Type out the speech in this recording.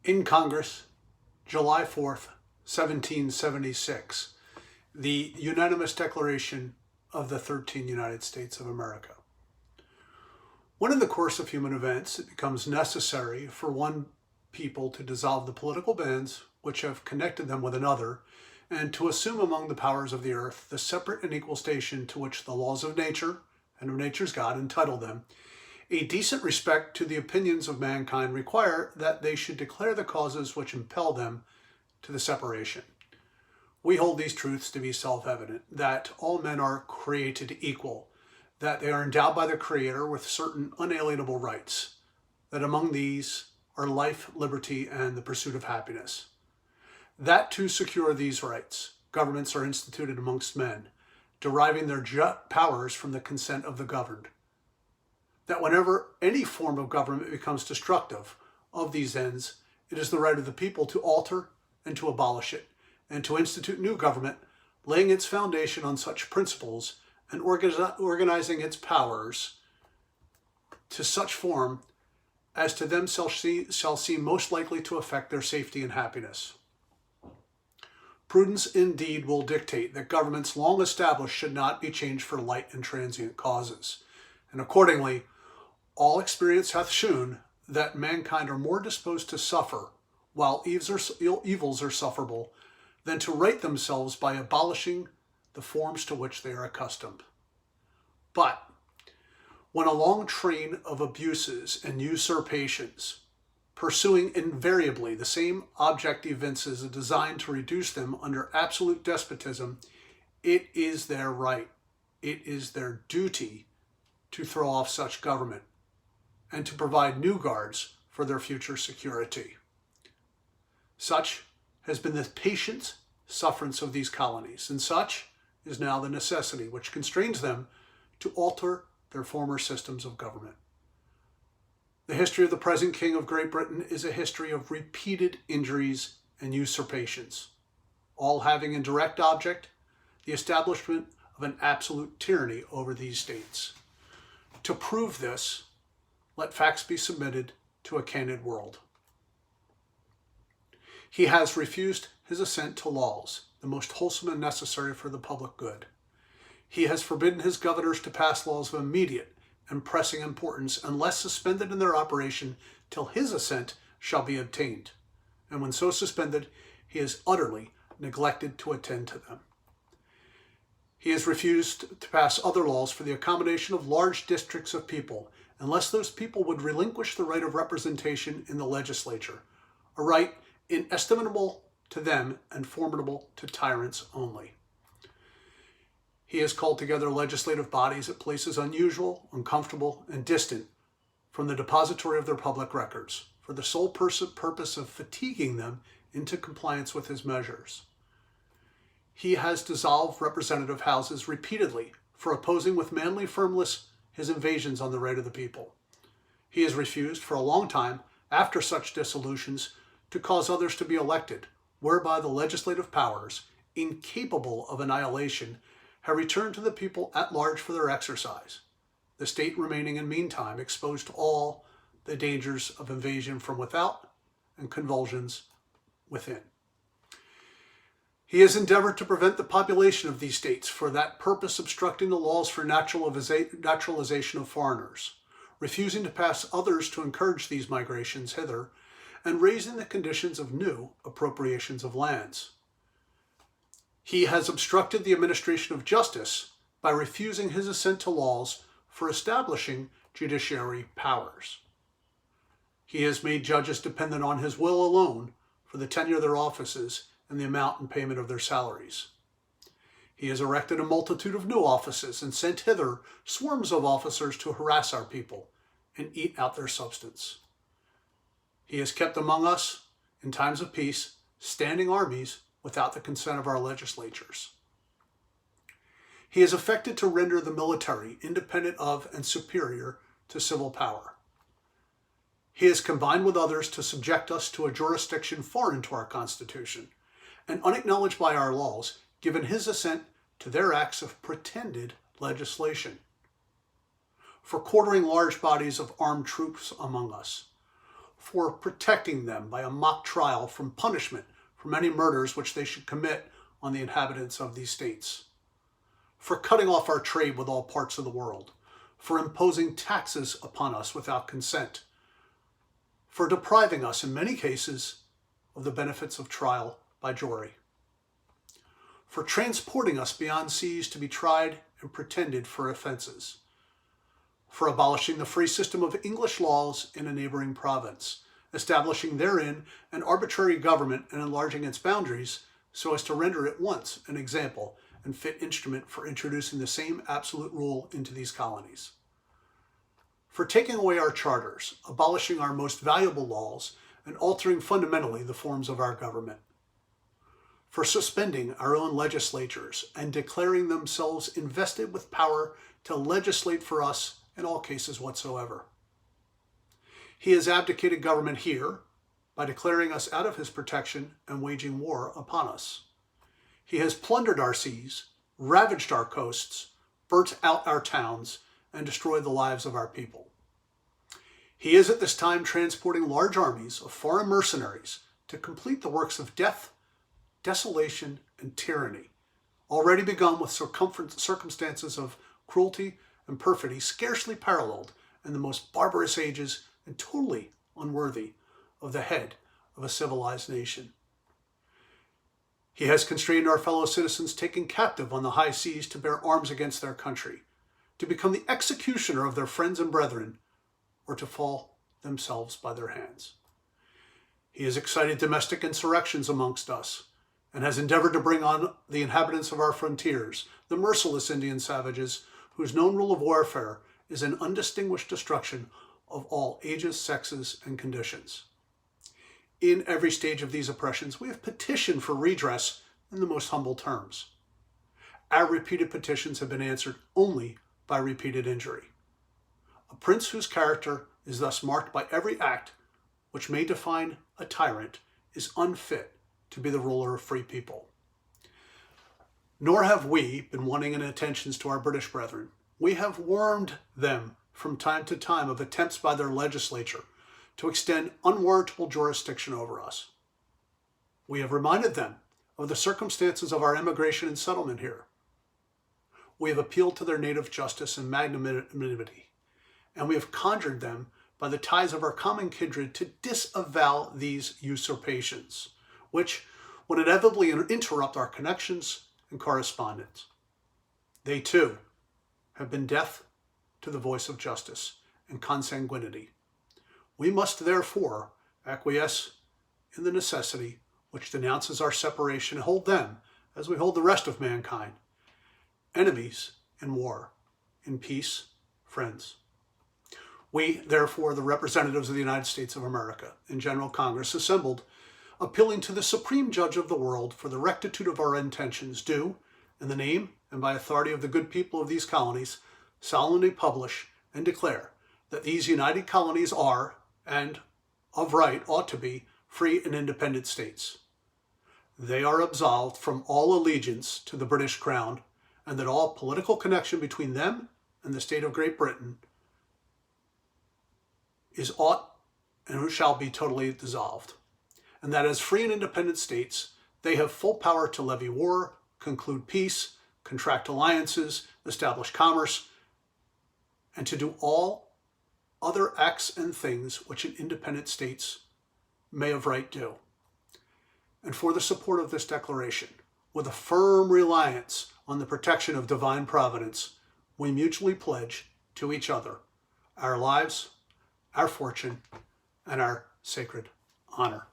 In Congress, July 4th, 1776, the unanimous Declaration of the 13 United States of America. When in the course of human events it becomes necessary for one people to dissolve the political bands which have connected them with another, and to assume among the powers of the earth the separate and equal station to which the laws of nature and of nature's God entitle them, a decent respect to the opinions of mankind require that they should declare the causes which impel them to the separation. We hold these truths to be self-evident, that all men are created equal, that they are endowed by the Creator with certain unalienable rights, that among these are life, liberty, and the pursuit of happiness. That to secure these rights, governments are instituted amongst men, deriving their powers from the consent of the governed. That whenever any form of government becomes destructive of these ends, it is the right of the people to alter and to abolish it, and to institute new government, laying its foundation on such principles and organizing its powers to such form as to them shall seem most likely to affect their safety and happiness. Prudence indeed will dictate that governments long established should not be changed for light and transient causes, and accordingly, all experience hath shewn that mankind are more disposed to suffer, while evils are sufferable, than to right themselves by abolishing the forms to which they are accustomed. But when a long train of abuses and usurpations, pursuing invariably the same object evinces a design to reduce them under absolute despotism, it is their right, it is their duty to throw off such government and to provide new guards for their future security. Such has been the patient sufferance of these colonies, and such is now the necessity which constrains them to alter their former systems of government. The history of the present King of Great Britain is a history of repeated injuries and usurpations, all having in direct object the establishment of an absolute tyranny over these states. To prove this, let facts be submitted to a candid world. He has refused his assent to laws, the most wholesome and necessary for the public good. He has forbidden his governors to pass laws of immediate and pressing importance unless suspended in their operation till his assent shall be obtained. And when so suspended, he has utterly neglected to attend to them. He has refused to pass other laws for the accommodation of large districts of people, unless those people would relinquish the right of representation in the legislature, a right inestimable to them and formidable to tyrants only. He has called together legislative bodies at places unusual, uncomfortable, and distant from the depository of their public records, for the sole purpose of fatiguing them into compliance with his measures. He has dissolved representative houses repeatedly for opposing with manly firmness his invasions on the right of the people. He has refused for a long time, after such dissolutions, to cause others to be elected, whereby the legislative powers, incapable of annihilation, have returned to the people at large for their exercise, the state remaining in meantime exposed to all the dangers of invasion from without and convulsions within. He has endeavored to prevent the population of these states, for that purpose obstructing the laws for naturalization of foreigners, refusing to pass others to encourage these migrations hither, and raising the conditions of new appropriations of lands. He has obstructed the administration of justice by refusing his assent to laws for establishing judiciary powers. He has made judges dependent on his will alone for the tenure of their offices and the amount and payment of their salaries. He has erected a multitude of new offices and sent hither swarms of officers to harass our people and eat out their substance. He has kept among us, in times of peace, standing armies without the consent of our legislatures. He has affected to render the military independent of and superior to civil power. He has combined with others to subject us to a jurisdiction foreign to our Constitution, and unacknowledged by our laws, given his assent to their acts of pretended legislation. For quartering large bodies of armed troops among us, for protecting them by a mock trial from punishment from any murders which they should commit on the inhabitants of these states, for cutting off our trade with all parts of the world, for imposing taxes upon us without consent, for depriving us, in many cases, of the benefits of trial by jury, for transporting us beyond seas to be tried and pretended for offenses, for abolishing the free system of English laws in a neighboring province, establishing therein an arbitrary government and enlarging its boundaries so as to render it once an example and fit instrument for introducing the same absolute rule into these colonies, for taking away our charters, abolishing our most valuable laws, and altering fundamentally the forms of our government, for suspending our own legislatures and declaring themselves invested with power to legislate for us in all cases whatsoever. He has abdicated government here by declaring us out of his protection and waging war upon us. He has plundered our seas, ravaged our coasts, burnt out our towns, and destroyed the lives of our people. He is at this time transporting large armies of foreign mercenaries to complete the works of death, desolation, and tyranny, already begun with circumstances of cruelty and perfidy scarcely paralleled in the most barbarous ages and totally unworthy of the head of a civilized nation. He has constrained our fellow citizens taken captive on the high seas to bear arms against their country, to become the executioner of their friends and brethren, or to fall themselves by their hands. He has excited domestic insurrections amongst us, and has endeavored to bring on the inhabitants of our frontiers, the merciless Indian savages, whose known rule of warfare is an undistinguished destruction of all ages, sexes, and conditions. In every stage of these oppressions, we have petitioned for redress in the most humble terms. Our repeated petitions have been answered only by repeated injury. A prince whose character is thus marked by every act which may define a tyrant is unfit to be the ruler of free people. Nor have we been wanting in attentions to our British brethren. We have warned them from time to time of attempts by their legislature to extend unwarrantable jurisdiction over us. We have reminded them of the circumstances of our emigration and settlement here. We have appealed to their native justice and magnanimity, and we have conjured them by the ties of our common kindred to disavow these usurpations, which would inevitably interrupt our connections and correspondence. They, too, have been deaf to the voice of justice and consanguinity. We must, therefore, acquiesce in the necessity which denounces our separation and hold them, as we hold the rest of mankind, enemies in war, in peace, friends. We, therefore, the representatives of the United States of America in General Congress assembled, appealing to the Supreme Judge of the world for the rectitude of our intentions, do, in the name and by authority of the good people of these colonies, solemnly publish and declare that these united colonies are, and of right ought to be, free and independent states. They are absolved from all allegiance to the British Crown, and that all political connection between them and the state of Great Britain is ought and shall be totally dissolved, and that as free and independent states, they have full power to levy war, conclude peace, contract alliances, establish commerce, and to do all other acts and things which an independent states may of right do. And for the support of this declaration, with a firm reliance on the protection of divine providence, we mutually pledge to each other our lives, our fortune, and our sacred honor.